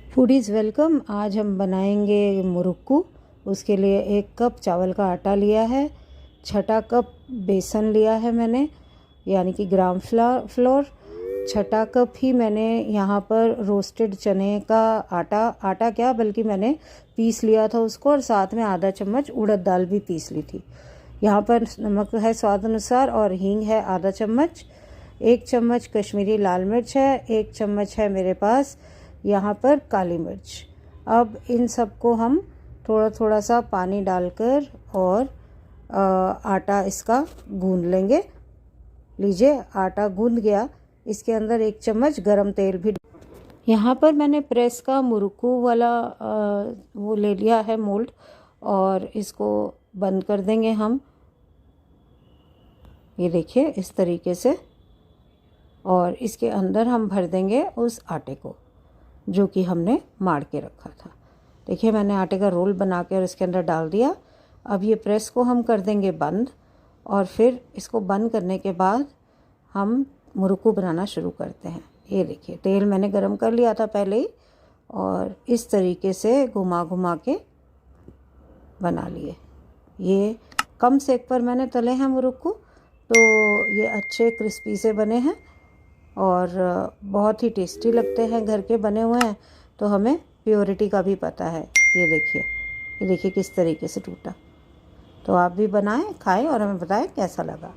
Foodies welcome. आज हम बनाएंगे मुरुक्कू। उसके लिए 1 कप चावल का आटा लिया है, छठा कप बेसन लिया है मैंने, यानी कि ग्राम फ्लोर। छठा कप ही मैंने यहाँ पर रोस्टेड चने का आटा क्या बल्कि मैंने पीस लिया था उसको, और साथ में आधा चम्मच उड़द दाल भी पीस ली थी। यहाँ पर नमक है स्वाद अनुसार और हींग है आधा चम्मच। 1 चम्मच कश्मीरी लाल मिर्च है, 1 चम्मच है मेरे पास यहाँ पर काली मिर्च। अब इन सबको हम थोड़ा थोड़ा सा पानी डालकर और आटा इसका गूंद लेंगे। लीजिए आटा गूंद गया। इसके अंदर 1 चम्मच गरम तेल भी। यहाँ पर मैंने प्रेस का मुरुक्कू वाला वो ले लिया है मोल्ड, और इसको बंद कर देंगे हम। ये देखिए इस तरीके से, और इसके अंदर हम भर देंगे उस आटे को जो कि हमने माड़ के रखा था। देखिए मैंने आटे का रोल बना के और इसके अंदर डाल दिया। अब ये प्रेस को हम कर देंगे बंद, और फिर इसको बंद करने के बाद हम मुरुक्कू बनाना शुरू करते हैं। ये देखिए तेल मैंने गरम कर लिया था पहले ही, और इस तरीके से घुमा घुमा के बना लिए। ये कम सेक पर मैंने तले हैं मुरुक्कू, तो ये अच्छे क्रिस्पी से बने हैं और बहुत ही टेस्टी लगते हैं। घर के बने हुए हैं तो हमें प्योरिटी का भी पता है। ये देखिए किस तरीके से टूटा। तो आप भी बनाएं, खाएं और हमें बताएं कैसा लगा।